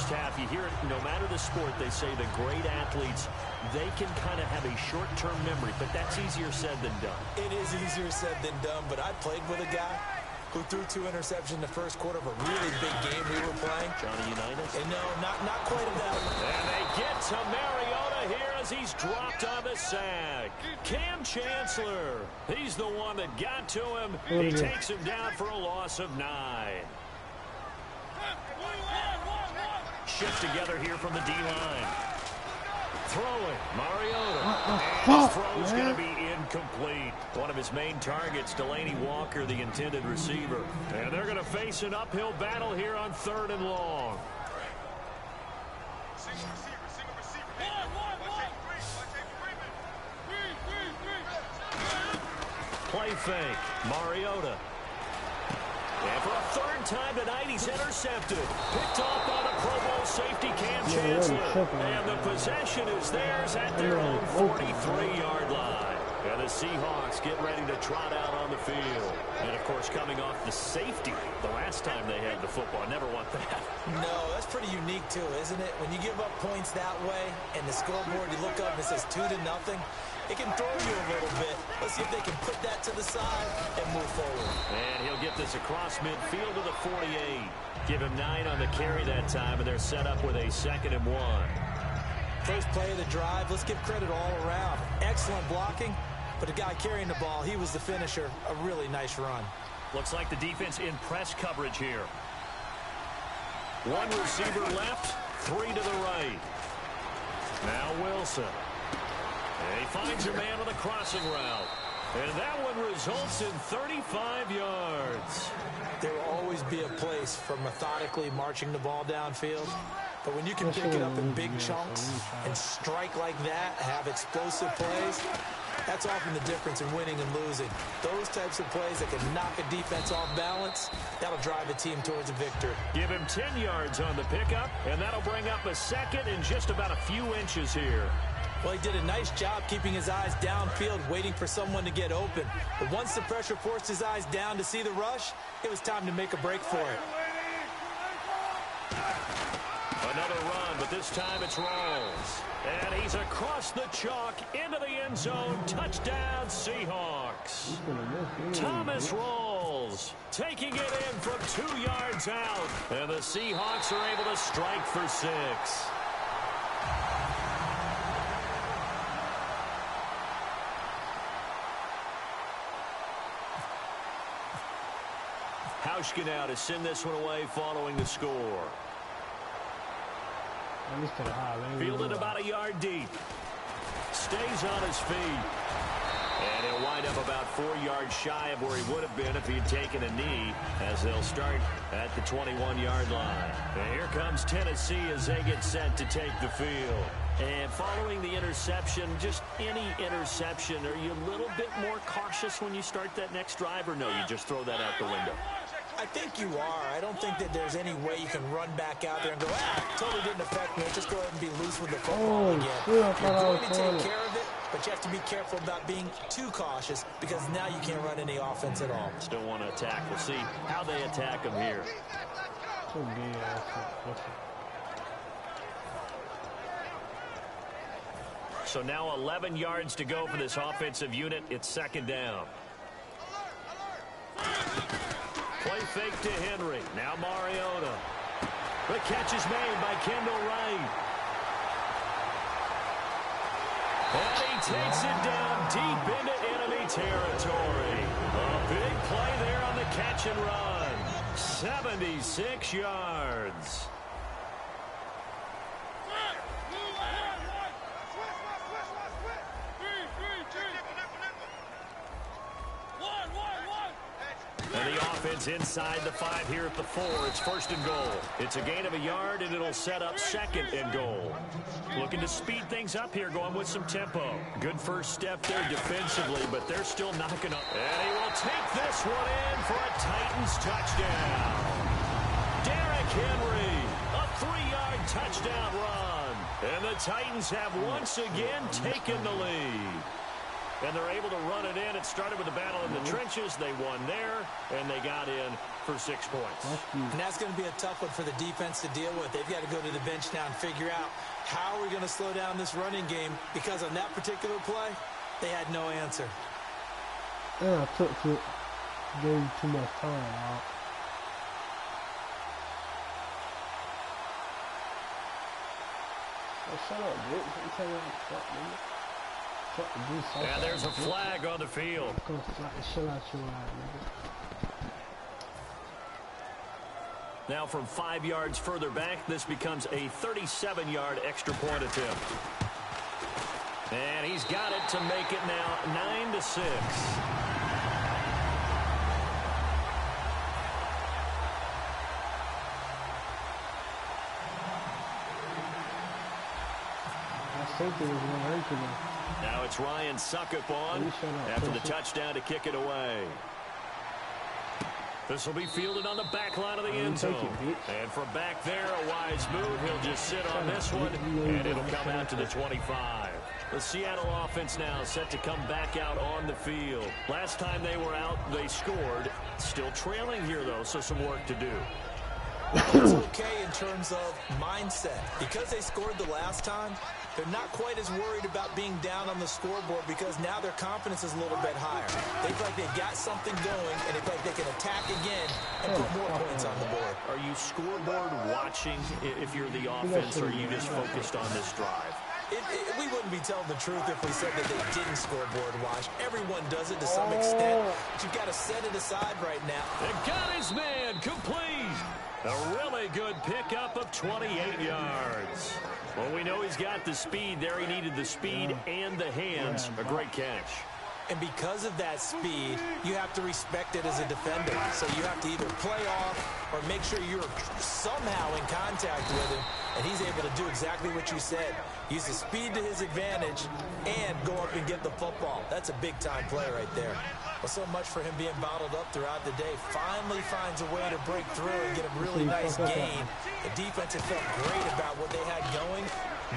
first half, you hear it, no matter the sport, they say the great athletes, they can kind of have a short-term memory, but that's easier said than done. It is easier said than done, but I played with a guy who threw 2 interceptions in the first quarter of a really big game we were playing. Johnny Unitas? And no, not quite of that one. And they get to Mariota here as he's dropped on the sack. Cam Chancellor, he's the one that got to him. He takes him down for a loss of 9. Shift together here from the D-line. Throwing, Mariota. And his throw's going to be incomplete. One of his main targets, Delaney Walker, the intended receiver. And they're going to face an uphill battle here on 3rd and long. Play fake, Mariota. And for a 3rd time tonight, he's intercepted. Picked off by the Pro Bowl safety Cam Chancellor. And the possession is theirs at their own 43-yard line. And the Seahawks get ready to trot out on the field. And, of course, coming off the safety the last time they had the football. Never want that. No, that's pretty unique, too, isn't it? When you give up points that way and the scoreboard, you look up and it says 2-0, it can throw you a little bit. Let's see if they can put that to the side and move forward. And he'll get this across midfield to the 48. Give him 9 on the carry that time, and they're set up with a 2nd and 1. First play of the drive, let's give credit all around. Excellent blocking, but the guy carrying the ball, he was the finisher. A really nice run. Looks like the defense in press coverage here. 1 receiver left, 3 to the right. Now Wilson. And he finds a man on the crossing route. And that one results in 35 yards. There will always be a place for methodically marching the ball downfield. But when you can pick it up in big chunks and strike like that, have explosive plays, that's often the difference in winning and losing. Those types of plays that can knock a defense off balance, that'll drive a team towards a victory. Give him 10 yards on the pickup, and that'll bring up a 2nd in just about a few inches here. Well, he did a nice job keeping his eyes downfield, waiting for someone to get open. But once the pressure forced his eyes down to see the rush, it was time to make a break for it. Another run, but this time it's Rawls. And he's across the chalk into the end zone. Touchdown, Seahawks. Thomas Rawls taking it in from 2 yards out. And the Seahawks are able to strike for 6. Hauschka now to send this one away following the score. Fielded about a yard deep. Stays on his feet. And he'll wind up about 4 yards shy of where he would have been if he had taken a knee, as they'll start at the 21-yard line. And here comes Tennessee as they get set to take the field. And following the interception, just any interception, are you a little bit more cautious when you start that next drive, or no, you just throw that out the window? I think you are. I don't think that there's any way you can run back out there and go, totally didn't affect me. Just go ahead and be loose with the football again. You're going to take care of it, but you have to be careful about being too cautious because now you can't run any offense at all. Still want to attack. We'll see how they attack him here. So now 11 yards to go for this offensive unit. It's 2nd down. Play fake to Henry. Now Mariota. The catch is made by Kendall Wright. And he takes it down deep into enemy territory. A big play there on the catch and run. 76 yards. And the offense inside the 5 here at the 4. It's 1st and goal. It's a gain of a yard, and it'll set up 2nd and goal. Looking to speed things up here, going with some tempo. Good first step there defensively, but they're still knocking up. And he will take this one in for a Titans touchdown. Derrick Henry, a 3-yard touchdown run. And the Titans have once again taken the lead. And they're able to run it in. It started with a battle in the trenches. They won there, and they got in for 6 points. And that's going to be a tough one for the defense to deal with. They've got to go to the bench now and figure out how are we going to slow down this running game, because on that particular play, they had no answer. Yeah, I took it. Gave you too much time out. Oh, shut up, bitch. I'm telling you, fuck, nigga. Fuck the juice. And there's a flag on the field. I'm gonna slap the shit out your eye, nigga. Now from 5 yards further back, this becomes a 37-yard extra point attempt. And he's got it to make it now 9-6. Now it's Ryan Suckup on after the touchdown to kick it away. This will be fielded on the back line of the end zone. And from back there, a wise move. He'll just sit on this one, and it'll come out to the 25. The Seattle offense now set to come back out on the field. Last time they were out, they scored. Still trailing here, though, so some work to do. It's okay in terms of mindset. Because they scored the last time, they're not quite as worried about being down on the scoreboard, because now their confidence is a little bit higher. They feel like they've got something going, and they feel like they can attack again and put more points on the board. Are you scoreboard watching if you're the offense, or are you just focused on this drive? We wouldn't be telling the truth if we said that they didn't scoreboard watch. Everyone does it to some extent, but you've got to set it aside right now. And got his man complete. A really good pickup of 28 yards. Well, we know he's got the speed there. He needed the speed and the hands. A great catch. And because of that speed, you have to respect it as a defender. So you have to either play off or make sure you're somehow in contact with him, and he's able to do exactly what you said. Use the speed to his advantage and go up and get the football. That's a big-time play right there. Well, so much for him being bottled up throughout the day. Finally finds a way to break through and get a really nice gain. The defense had felt great about what they had going.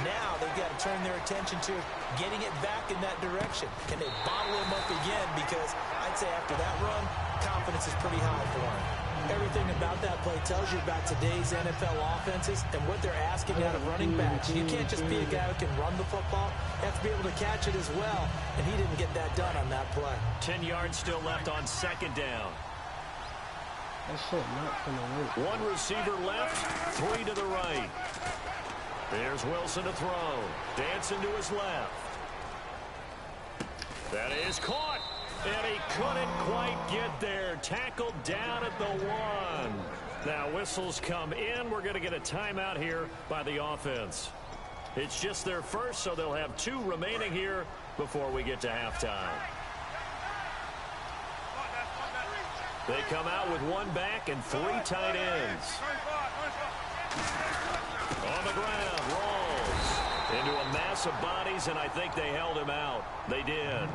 Now they've got to turn their attention to getting it back in that direction. Can they bottle him up again? Because I'd say after that run, confidence is pretty high for him. Everything about that play tells you about today's NFL offenses and what they're asking out of running backs. You can't just be a guy who can run the football. You have to be able to catch it as well, and he didn't get that done on that play. 10 yards still left on second down. That shit not gonna work. One receiver left, 3 to the right. There's Wilson to throw. Dancing to his left. That is caught. And he couldn't quite get there. Tackled down at the 1. Now whistles come in. We're going to get a timeout here by the offense. It's just their first, so they'll have 2 remaining here before we get to halftime. They come out with 1 back and 3 tight ends. On the ground, rolls into a mass of bodies, and I think they held him out. They did.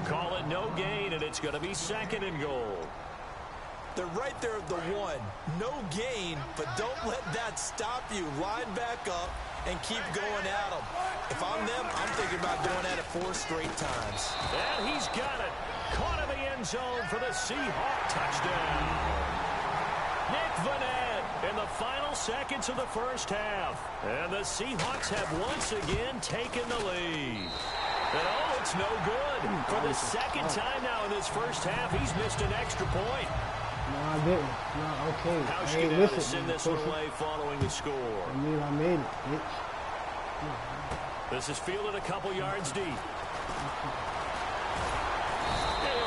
Call it no gain, and it's going to be 2nd and goal. They're right there at the 1. No gain, but don't let that stop you. Line back up and keep going at them. If I'm them, I'm thinking about doing that at 4 straight times. And he's got it. Caught in the end zone for the Seahawk touchdown. Nick Vanette in the final seconds of the first half. And the Seahawks have once again taken the lead. And oh, it's no good. For the 2nd time now in this first half, he's missed an extra point. No, I didn't. No, okay. How's she now to send this one away following the score? I mean, I made it, bitch. This is fielded a couple yards deep.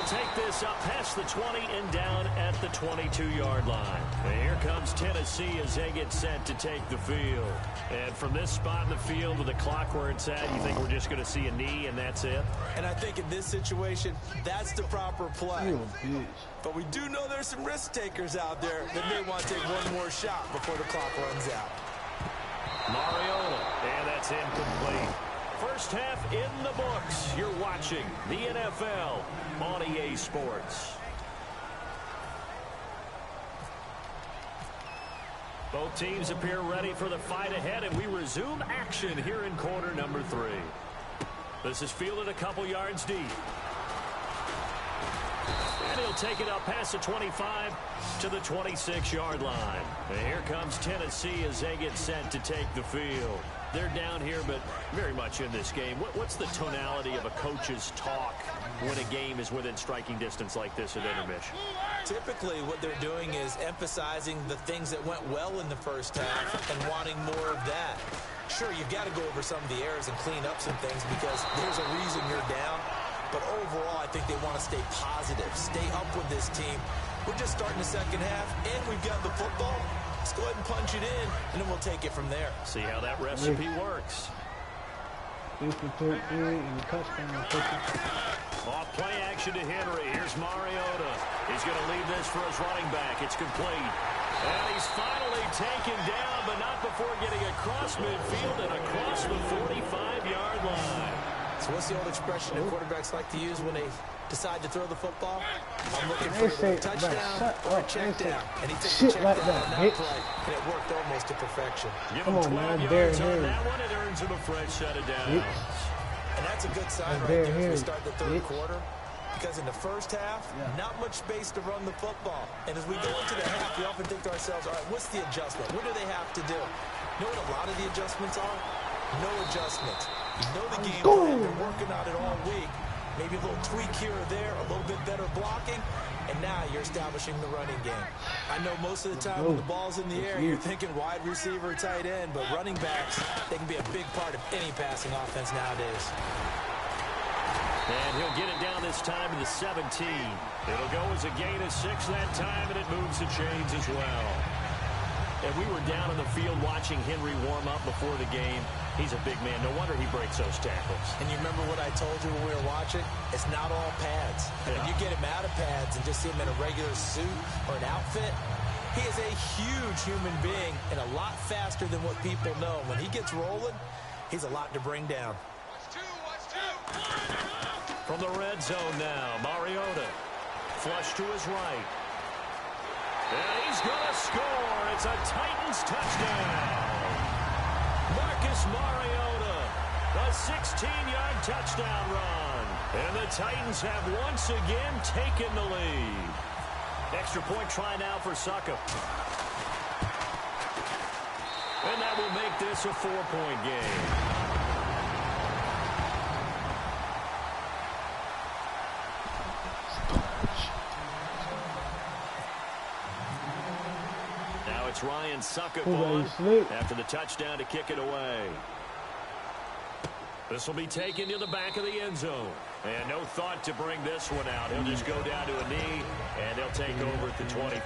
Take this up past the 20 and down at the 22-yard line. And here comes Tennessee as they get set to take the field. And from this spot in the field with the clock where it's at, you think we're just going to see a knee and that's it? And I think in this situation, that's the proper play. But we do know there's some risk takers out there that may want to take one more shot before the clock runs out. Mariota, and that's incomplete. First half in the books. You're watching the NFL on EA Sports. Both teams appear ready for the fight ahead, and we resume action here in quarter number 3. This is fielded a couple yards deep. And he'll take it up past the 25 to the 26-yard line. And here comes Tennessee as they get set to take the field. They're down here, but very much in this game. What's the tonality of a coach's talk when a game is within striking distance like this at intermission? Typically, what they're doing is emphasizing the things that went well in the first half and wanting more of that. Sure, you've got to go over some of the errors and clean up some things because there's a reason you're down. But overall, I think they want to stay positive, stay up with this team. We're just starting the second half, and we've got the football. Let's go ahead and punch it in, and then we'll take it from there. See how that recipe works. Off play action to Henry. Here's Mariota. He's going to leave this for his running back. It's complete. And he's finally taken down, but not before getting across midfield and across the 45-yard line. So what's the old expression that quarterbacks like to use when they decide to throw the football? I'm looking for a touchdown or a check down. And he took the check down on that play, and it worked almost to perfection. Give him 12 yards on that one. It earns him a fresh set of downs. And that's a good sign right there as we start the third quarter. Because in the first half, not much space to run the football. And as we go into the half, we often think to ourselves, all right, what's the adjustment? What do they have to do? You know what a lot of the adjustments are? No adjustments. You know the game plan. They're working on it all week. Maybe a little tweak here or there, a little bit better blocking, and now you're establishing the running game. I know most of the time when the ball's in the air, you're thinking wide receiver, tight end, but running backs, they can be a big part of any passing offense nowadays. And he'll get it down this time to the 17. It'll go as a gain of 6 that time, and it moves the chains as well. And we were down in the field watching Henry warm up before the game. He's a big man. No wonder he breaks those tackles. And you remember what I told you when we were watching? It's not all pads. And when you get him out of pads and just see him in a regular suit or an outfit, he is a huge human being and a lot faster than what people know. When he gets rolling, he's a lot to bring down. From the red zone now, Mariota. Flush to his right. And he's going to score. It's a Titans touchdown. Marcus Mariota, a 16-yard touchdown run. And the Titans have once again taken the lead. Extra point try now for Suckup. And that will make this a 4-point game. It's Ryan Suckup on after the touchdown to kick it away. This will be taken to the back of the end zone. And no thought to bring this one out. He'll just go down to a knee, and they'll take over at the 25.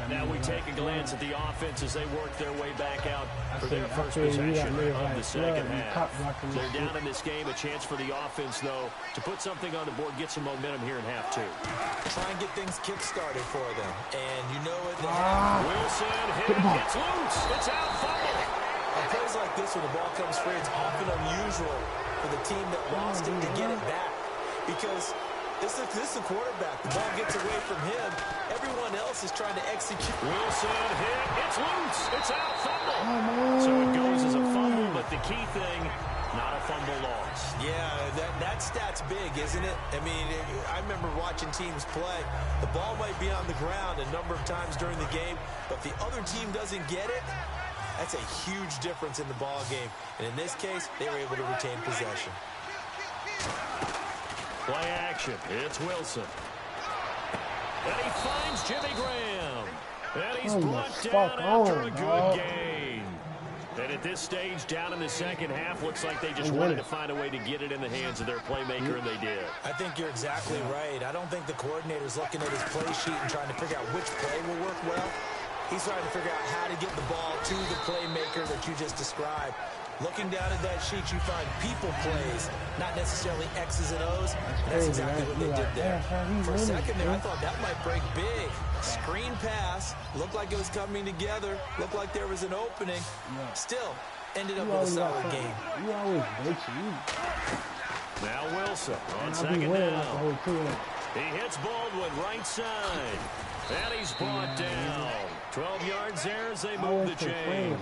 Now we take a glance at the offense as they work their way back out for their first possession of the second half. They're down in this game. A chance for the offense, though, to put something on the board, get some momentum here in half two. Try and get things kick-started for them. And you know it. Wilson hit. It's loose. It's out. Fumble. On plays like this, when the ball comes free, it's often unusual for the team that lost it to get it back. Because this is the quarterback. The ball gets away from him. Everyone else is trying to execute. Wilson hit. It's loose. It's out. Fumble. So it goes as a fumble, but the key thing, not a fumble loss. Yeah, that stat's big, isn't it? I mean, I remember watching teams play. The ball might be on the ground a number of times during the game, but if the other team doesn't get it, that's a huge difference in the ball game. And in this case, they were able to retain possession. Play action. It's Wilson. And he finds Jimmy Graham. And he's brought down after a good gain. And at this stage, down in the second half, looks like they just wanted to find a way to get it in the hands of their playmaker, and they did. I think you're exactly right. I don't think the coordinator's looking at his play sheet and trying to figure out which play will work well. He's trying to figure out how to get the ball to the playmaker that you just described. Looking down at that sheet, you find people plays, not necessarily X's and O's. And that's exactly what they did there. For a second there, I thought that might break big. Screen pass, looked like it was coming together, looked like there was an opening. Still, ended up with a solid game. Now Wilson on second down. He hits Baldwin right side. And he's brought down. 12 yards there as they move the chains.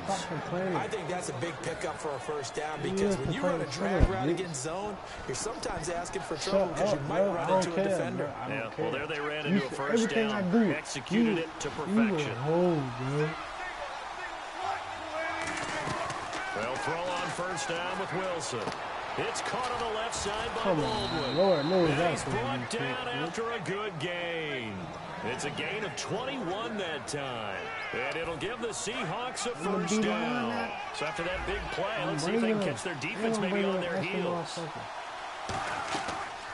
I think that's a big pickup for a first down because when you run a drag route against zone, you're sometimes asking for trouble because you might run into a defender. Yeah, well, there they ran into a first down, executed it to perfection. They'll throw on first down with Wilson. It's caught on the left side by Baldwin. And he's brought down after a good gain. It's a gain of 21 that time. And it'll give the Seahawks a first down. So after that big play, let's see if they can catch their defense maybe on their heels.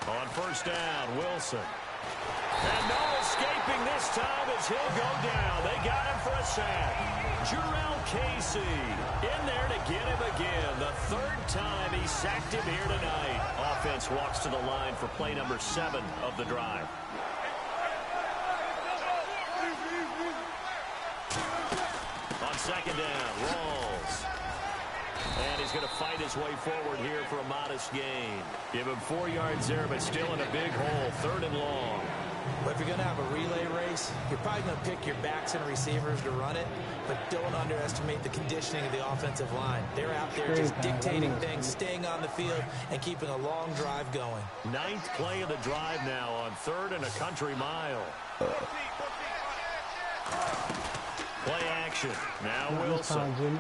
On first down, Wilson. And no escaping this time as he'll go down. They got him for a sack. Jarrell Casey in there to get him again. The third time he sacked him here tonight. Offense walks to the line for play number 7 of the drive. On second down, Rawls. And he's going to fight his way forward here for a modest gain. Give him 4 yards there, but still in a big hole. 3rd and long. But if you're going to have a relay race, you're probably going to pick your backs and receivers to run it, but don't underestimate the conditioning of the offensive line. They're out there just dictating things, staying on the field, and keeping a long drive going. 9th play of the drive now on 3rd and a country mile. Play action. Now Wilson.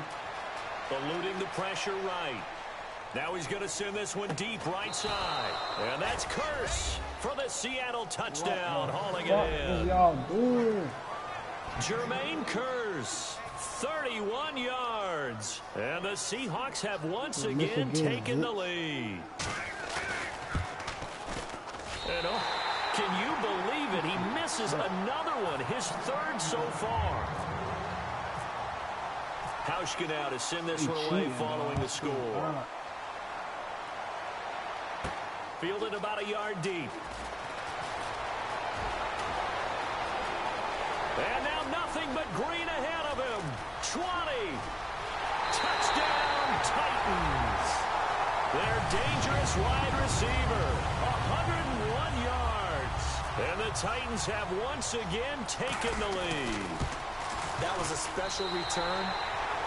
Eluding the pressure right. Now he's going to send this one deep right side. And that's Curse for the Seattle touchdown, hauling it in. Jermaine Curse, 31 yards. And the Seahawks have once again taken the lead. And can you believe it? He misses another one, his 3rd so far. Hauschka now to send this one away following the score. Fielded about a yard deep. And now nothing but green ahead of him. 20. Touchdown, Titans. Their dangerous wide receiver. 101 yards. And the Titans have once again taken the lead. That was a special return.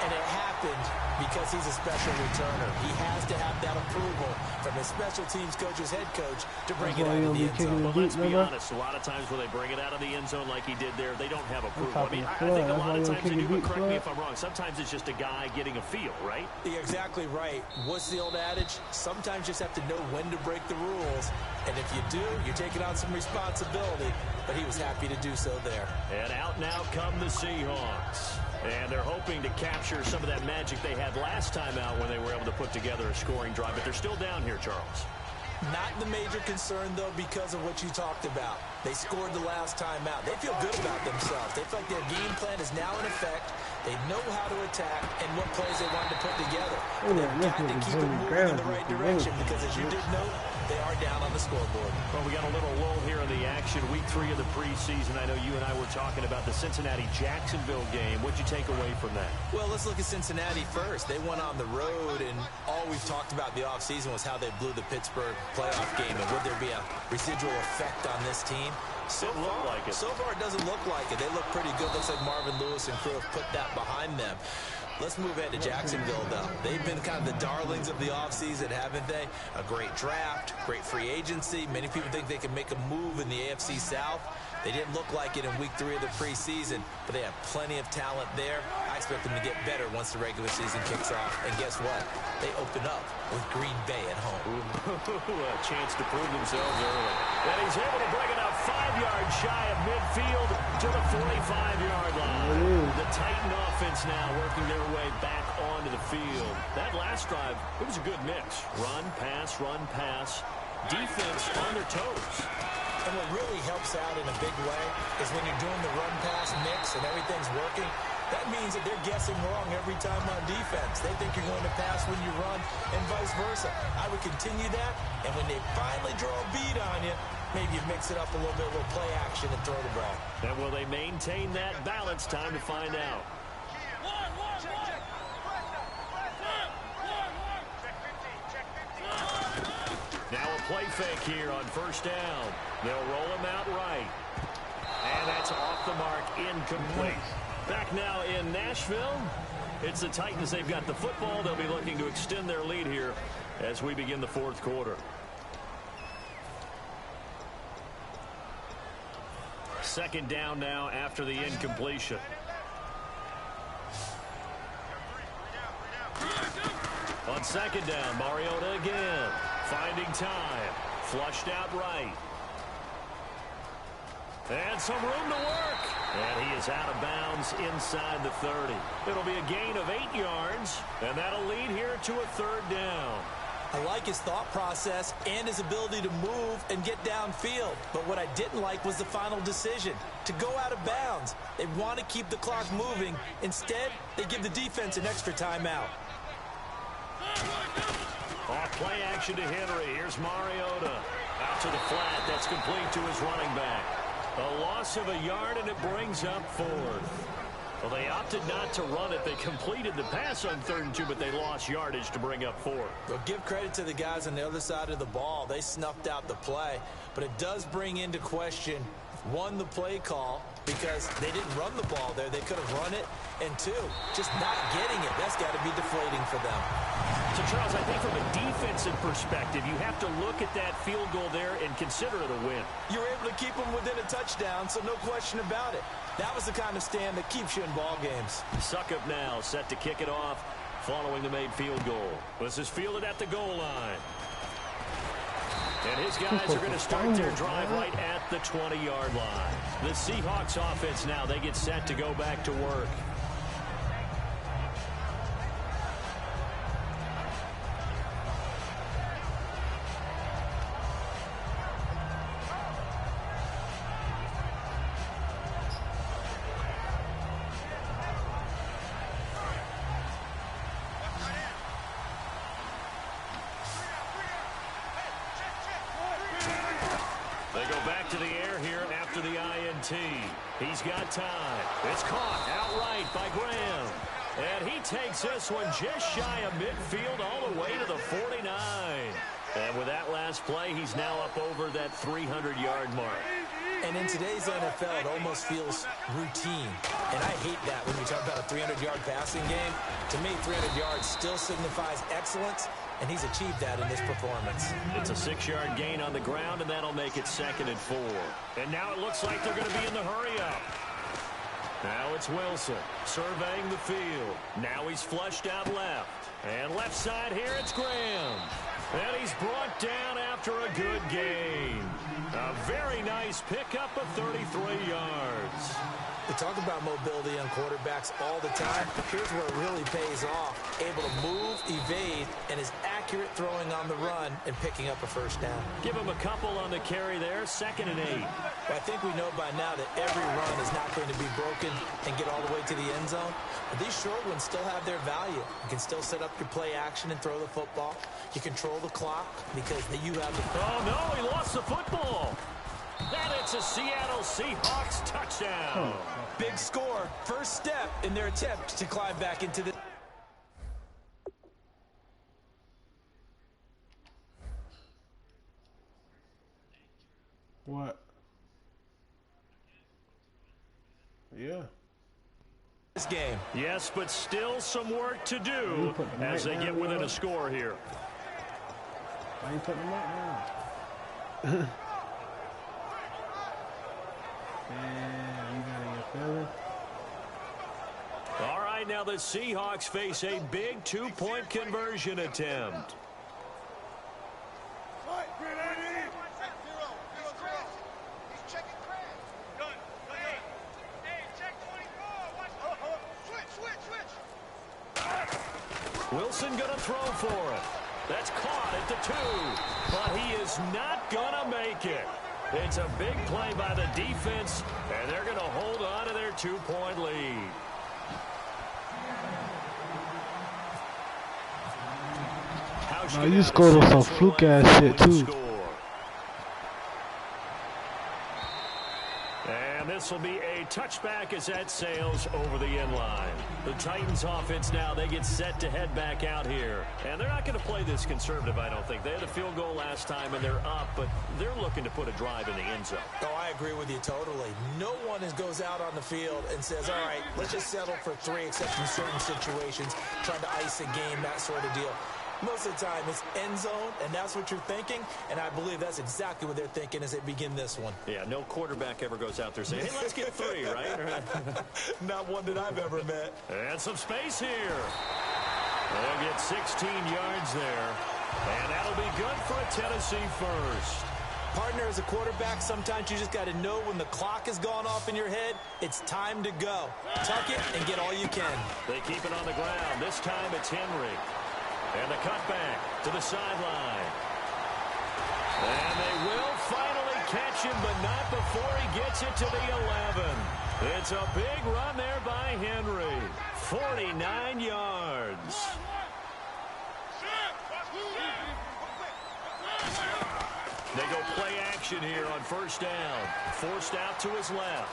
And it happened because he's a special returner. He has to have that approval from his special teams coach's head coach to bring it out of the end zone. But let's be honest, a lot of times when they bring it out of the end zone like he did there, they don't have approval. I mean, I think a lot of times they do, but correct me if I'm wrong. Sometimes it's just a guy getting a feel, right? You're exactly right. What's the old adage? Sometimes you just have to know when to break the rules. And if you do, you're taking on some responsibility. But he was happy to do so there. And out now come the Seahawks. And they're hoping to capture some of that magic they had last time out when they were able to put together a scoring drive. But they're still down here, Charles. Not the major concern, though, because of what you talked about. They scored the last time out. They feel good about themselves. They feel like their game plan is now in effect. They know how to attack and what plays they wanted to put together. And they've got to keep it moving in the right direction because, as you did note, they are down on the scoreboard. Well, we got a little lull here in the action. Week 3 of the preseason. I know you and I were talking about the Cincinnati-Jacksonville game. What'd you take away from that? Well, let's look at Cincinnati first. They went on the road, and all we've talked about the offseason was how they blew the Pittsburgh playoff game, and would there be a residual effect on this team? So far, it doesn't look like it. They look pretty good. Looks like Marvin Lewis and crew have put that behind them. Let's move ahead to Jacksonville, though. They've been kind of the darlings of the offseason, haven't they? A great draft, great free agency. Many people think they can make a move in the AFC South. They didn't look like it in week 3 of the preseason, but they have plenty of talent there. I expect them to get better once the regular season kicks off. And guess what? They open up with Green Bay at home. A chance to prove themselves early. And he's able to bring it up 5 yards shy of midfield to the 45-yard line. The Titan offense now working their way back onto the field. That last drive, it was a good mix. Run, pass. Defense on their toes. And what really helps out in a big way is when you're doing the run-pass mix and everything's working, that means that they're guessing wrong every time on defense. They think you're going to pass when you run and vice versa. I would continue that, and when they finally draw a bead on you, maybe you mix it up a little bit, a little play action and throw the ball. And will they maintain that balance? Time to find out. Now a play fake here on first down. They'll roll him out right. And that's off the mark, incomplete. Back now in Nashville, it's the Titans. They've got the football. They'll be looking to extend their lead here as we begin the fourth quarter. Second down now after the incompletion. On second down, Mariota again. Finding time. Flushed out right. And some room to work. And he is out of bounds inside the 30. It'll be a gain of 8 yards, and that'll lead here to a third down. I like his thought process and his ability to move and get downfield. But what I didn't like was the final decision, to go out of bounds. They want to keep the clock moving. Instead, they give the defense an extra timeout. Off play action to Henry. Here's Mariota. Out to the flat. That's complete to his running back. A loss of a yard, and it brings up fourth. Well, they opted not to run it. They completed the pass on 3rd and 2, but they lost yardage to bring up fourth. Well, give credit to the guys on the other side of the ball. They snuffed out the play, but it does bring into question, 1, the play call, because they didn't run the ball there. They could have run it, and 2, just not getting it. That's got to be deflating for them. So, Charles, I think from a defensive perspective, you have to look at that field goal there and consider it a win. You're able to keep them within a touchdown, so no question about it. That was the kind of stand that keeps you in ball games. Suckup now set to kick it off following the made field goal. This is fielded at the goal line. And his guys are going to start their drive right at the 20-yard line. The Seahawks offense now, they get set to go back to work. To the air here after the INT. He's got time. It's caught outright by Graham. And he takes this one just shy of midfield all the way to the 49. And with that last play, he's now up over that 300-yard mark. And in today's NFL, it almost feels routine. And I hate that when you talk about a 300-yard passing game. To me, 300 yards still signifies excellence, and he's achieved that in this performance. It's a 6-yard gain on the ground, and that'll make it 2nd and 4. And now it looks like they're going to be in the hurry-up. Now it's Wilson surveying the field. Now he's flushed out left. And left side here, it's Graham. And he's brought down after a good gain. A very nice pickup of 33 yards. We talk about mobility on quarterbacks all the time. Here's where it really pays off. Able to move, evade, and is accurate throwing on the run and picking up a first down. Give him a couple on the carry there, 2nd and 8. Well, I think we know by now that every run is not going to be broken and get all the way to the end zone. But these short ones still have their value. You can still set up your play action and throw the football. You control the clock because you have the... Oh, no, he lost the football. And it's a Seattle Seahawks touchdown. Big score. First step in their attempt to climb back into the... What? Yeah. This game. Yes, but still some work to do as they get within a score here. Why you putting them up now? Yeah, you got your feeling. All right, now the Seahawks face a big 2-point conversion attempt. Wilson going to throw for it. That's caught at the 2, but he is not going to make it. It's a big play by the defense, and they're going to hold on to their 2-point lead. No, you scored on some fluke-ass shit, too. And this will be a touchback as that sails over the end line. The Titans offense now, they get set to head back out here. And they're not going to play this conservative, I don't think. They had a field goal last time, and they're up, but they're looking to put a drive in the end zone. Oh, I agree with you totally. No one goes out on the field and says, all right, let's just settle for 3, except in certain situations, trying to ice a game, that sort of deal. Most of the time, it's end zone, and that's what you're thinking, and I believe that's exactly what they're thinking as they begin this one. Yeah, no quarterback ever goes out there saying, hey, let's get 3, right? Not one that I've ever met. And some space here. They'll get 16 yards there, and that'll be good for a Tennessee first. Partner, as a quarterback, sometimes you just got to know when the clock has gone off in your head, it's time to go. Tuck it and get all you can. They keep it on the ground. This time it's Henry. And the cutback to the sideline. And they will finally catch him, but not before he gets it to the 11. It's a big run there by Henry. 49 yards. They go play action here on first down. Forced out to his left.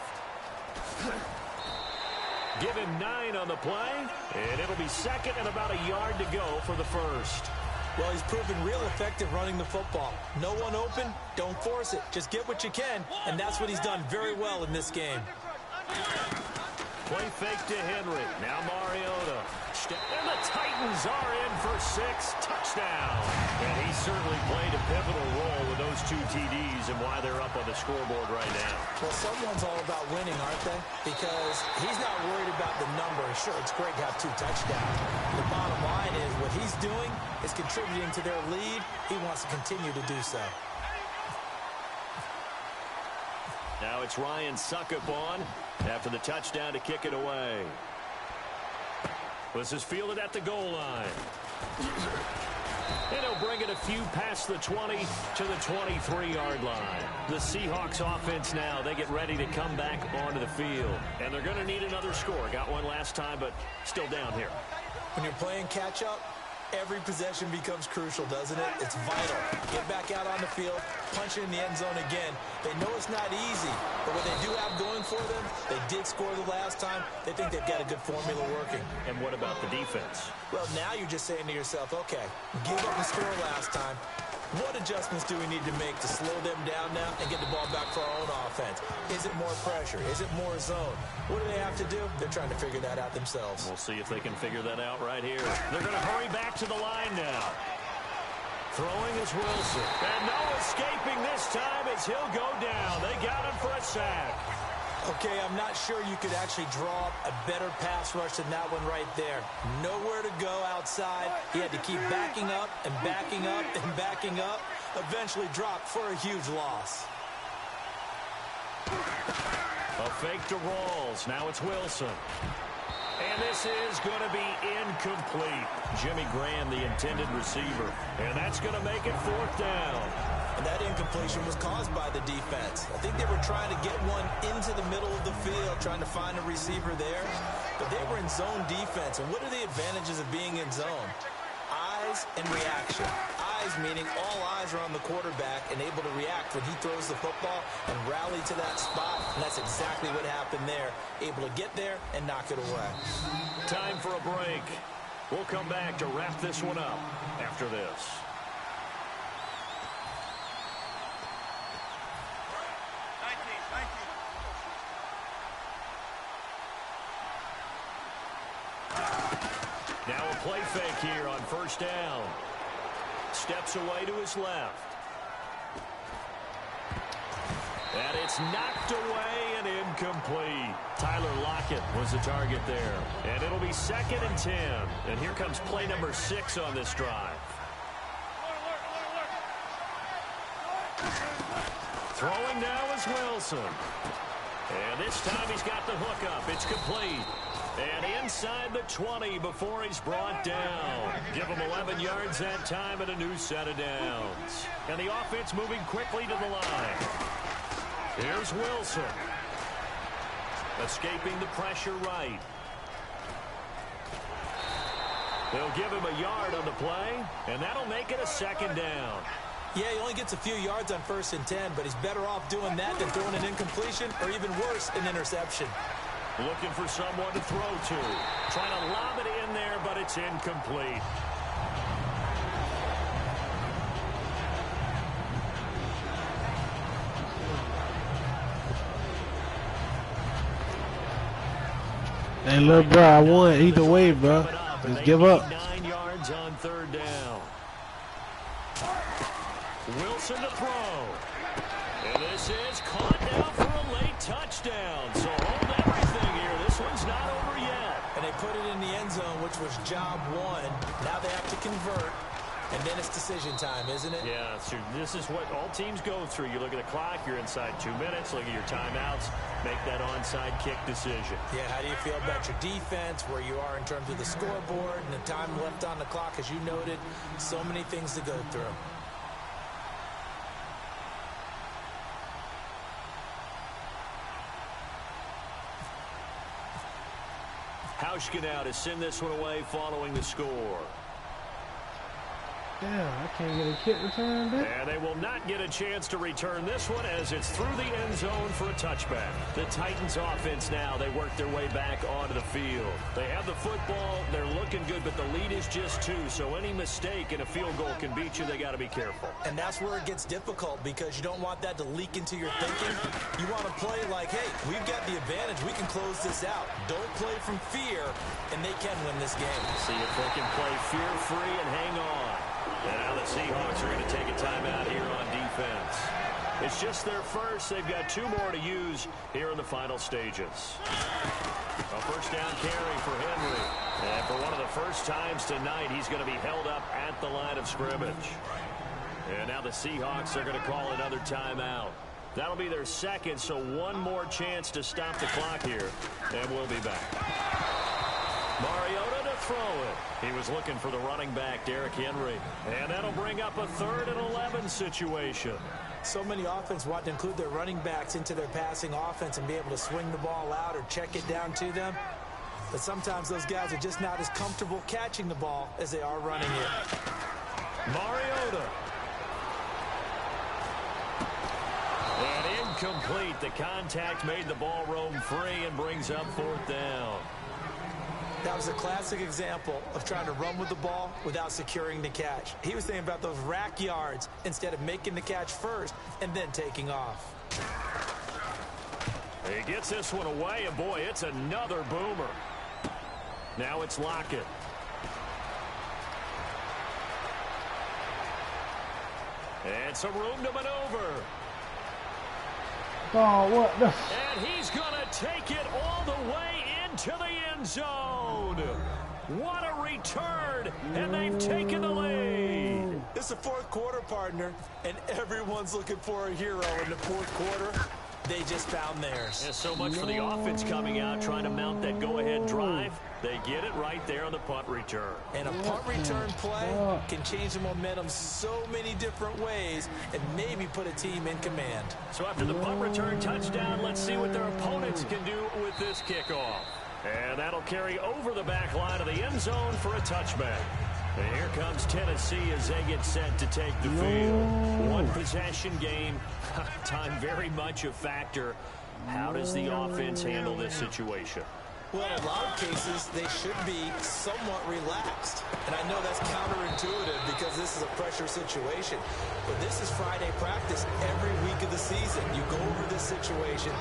Give him 9 on the play, and it'll be second and about a yard to go for the first. Well, he's proven real effective running the football. No one open, don't force it. Just get what you can, and that's what he's done very well in this game. Play fake to Henry. Now Mariota. And the Titans are in for 6. Touchdown. And he certainly played a pivotal role with those 2 TDs and why they're up on the scoreboard right now. Well, someone's all about winning, aren't they? Because he's not worried about the number. Sure, it's great to have 2 touchdowns. The bottom line is what he's doing is contributing to their lead. He wants to continue to do so. Now it's Ryan Suckup on after the touchdown to kick it away. This is fielded at the goal line. And he'll bring it a few past the 20 to the 23-yard line. The Seahawks offense now, they get ready to come back onto the field. And they're going to need another score. Got one last time, but still down here. When you're playing catch-up, every possession becomes crucial, doesn't it? It's vital. Get back out on the field, punch it in the end zone again. They know it's not easy, but what they do have going for them, they did score the last time. They think they've got a good formula working. And what about the defense? Well, now you're just saying to yourself, okay, give up the score last time. What adjustments do we need to make to slow them down now and get the ball back for our own offense? Is it more pressure? Is it more zone? What do they have to do? They're trying to figure that out themselves. We'll see if they can figure that out right here. They're going to hurry back to the line now. Throwing is Wilson. And no escaping this time as he'll go down. They got him for a sack. Okay, I'm not sure you could actually draw up a better pass rush than that one right there. Nowhere to go outside. He had to keep backing up and backing up and backing up. Eventually dropped for a huge loss. A fake to Rawls. Now it's Wilson. And this is going to be incomplete. Jimmy Graham, the intended receiver. And that's going to make it 4th down. And that incompletion was caused by the defense. I think they were trying to get one into the middle of the field, trying to find a receiver there. But they were in zone defense. And what are the advantages of being in zone? Eyes and reaction. Eyes meaning all eyes are on the quarterback and able to react when he throws the football and rally to that spot. And that's exactly what happened there. Able to get there and knock it away. Time for a break. We'll come back to wrap this one up after this. Now a play fake here on first down. Steps away to his left. And it's knocked away and incomplete. Tyler Lockett was the target there. And it'll be 2nd and 10. And here comes play number 6 on this drive. Throwing now is Wilson. And this time he's got the hook up. It's complete. And inside the 20 before he's brought down. Give him 11 yards that time and a new set of downs. And the offense moving quickly to the line. Here's Wilson. Escaping the pressure right. They'll give him a yard on the play, and that'll make it a 2nd down. Yeah, he only gets a few yards on 1st and 10, but he's better off doing that than throwing an incompletion or even worse, an interception. Looking for someone to throw to. Trying to lob it in there, but it's incomplete. Hey, little bro, I won either way, bro. Just give up. 9 yards on 3rd down. Wilson to throw. And this is caught now for a late touchdown. So hold everything here. This one's not over yet. And they put it in the end zone, which was job 1. Now they have to convert. And then it's decision time, isn't it? Yeah, so this is what all teams go through. You look at the clock, you're inside 2 minutes, look at your timeouts, make that onside kick decision. Yeah, how do you feel about your defense, where you are in terms of the scoreboard, and the time left on the clock, as you noted, so many things to go through. Hauschka now to send this one away following the score. Damn, I can't get a kick return back. And they will not get a chance to return this one as it's through the end zone for a touchback. The Titans offense now, they work their way back onto the field. They have the football, they're looking good, but the lead is just 2, so any mistake in a field goal can beat you. They got to be careful. And that's where it gets difficult, because you don't want that to leak into your thinking. You want to play like, hey, we've got the advantage. We can close this out. Don't play from fear, and they can win this game. See if they can play fear-free and hang on. And now the Seahawks are going to take a timeout here on defense. It's just their first. They've got 2 more to use here in the final stages. A first down carry for Henry. And for one of the first times tonight, he's going to be held up at the line of scrimmage. And now the Seahawks are going to call another timeout. That'll be their second, so one more chance to stop the clock here. And we'll be back. Mariota to throw it. He was looking for the running back, Derrick Henry. And that'll bring up a 3rd and 11 situation. So many offense want to include their running backs into their passing offense and be able to swing the ball out or check it down to them. But sometimes those guys are just not as comfortable catching the ball as they are running it. Mariota. And incomplete. The contact made the ball roam free and brings up 4th down. That was a classic example of trying to run with the ball without securing the catch. He was thinking about those rack yards instead of making the catch first and then taking off. He gets this one away, and boy, it's another boomer. Now it's Lockett. And some room to maneuver. Oh, what the? And he's going to take it all the way into the end zone. What a return, and they've taken the lead. It's the 4th quarter, partner, and everyone's looking for a hero in the 4th quarter. They just found theirs. Yeah, so much for the offense coming out, trying to mount that go-ahead drive. They get it right there on the punt return. And a punt return play can change the momentum so many different ways and maybe put a team in command. So after the punt return touchdown, let's see what their opponents can do with this kickoff. And that'll carry over the back line of the end zone for a touchback. And here comes Tennessee as they get set to take the field. One possession game, time very much a factor. How does the offense handle this situation? Well, in a lot of cases, they should be somewhat relaxed. And I know that's counterintuitive because this is a pressure situation. But this is Friday practice every week of the season. You go over this situation,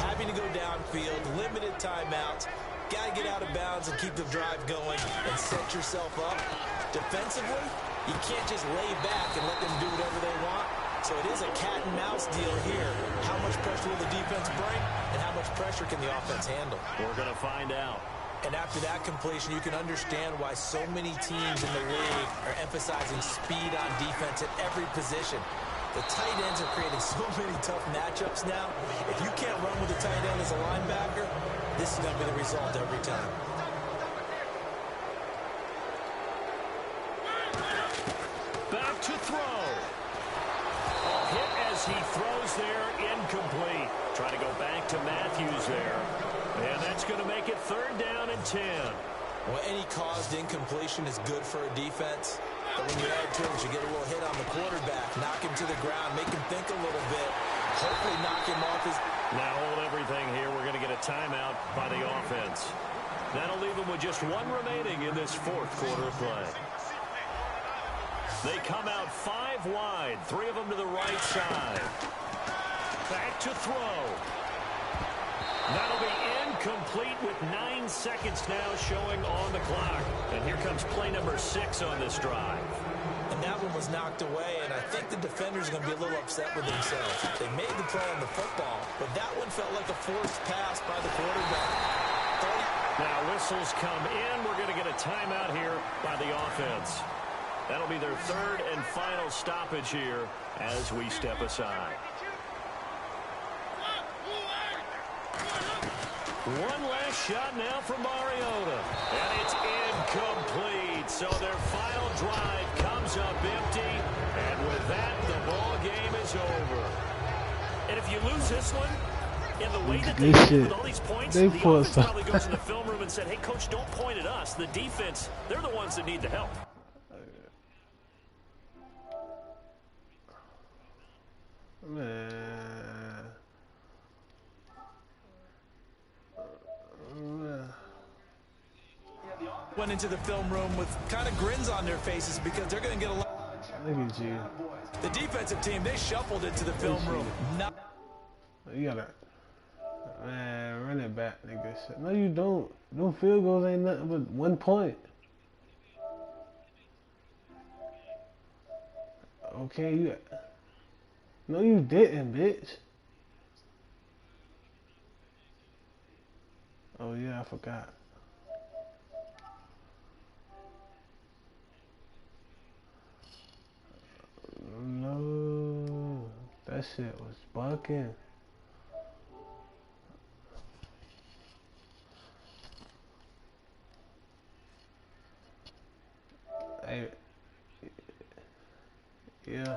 having to go downfield, limited timeouts, got to get out of bounds and keep the drive going and set yourself up. Defensively, you can't just lay back and let them do whatever they want. So it is a cat and mouse deal here. How much pressure will the defense bring, and how much pressure can the offense handle? We're going to find out. And after that completion, you can understand why so many teams in the league are emphasizing speed on defense at every position. The tight ends are creating so many tough matchups now. If you can't run with the tight end as a linebacker, this is going to be the result every time. Back to throw. Hit as he throws there, incomplete. Trying to go back to Matthews there. And that's going to make it 3rd down and 10. Well, any caused incompletion is good for a defense. But when you add to it, you get a little hit on the quarterback, knock him to the ground, make him think a little bit, hopefully knock him off his... Now hold everything here. We're going to get a timeout by the offense. That'll leave them with just one remaining in this fourth quarter of play. They come out 5 wide, 3 of them to the right side. Back to throw. That'll be incomplete with 9 seconds now showing on the clock. And here comes play number 6 on this drive. And that one was knocked away, and I think the defender's going to be a little upset with themselves. They made the play on the football, but that one felt like a forced pass by the quarterback. Now whistles come in. We're going to get a timeout here by the offense. That'll be their 3rd and final stoppage here as we step aside. One last shot now from Mariota. And it's incomplete. So their final drive comes up empty. And with that, the ball game is over. And if you lose this one, in the way that they did with all these points, the offense probably goes in the film room and said, hey, coach, don't point at us. The defense, they're the ones that need the help. Man. Went into the film room with kind of grins on their faces because they're going to get a lot. Look at you. The defensive team, they shuffled into the film room. You gotta, man, run it back, nigga. No, you don't. Them field goals ain't nothing but 1 point. Okay, you. No, you didn't, bitch. Oh yeah, I forgot. No, that shit was bucking. Hey, yeah.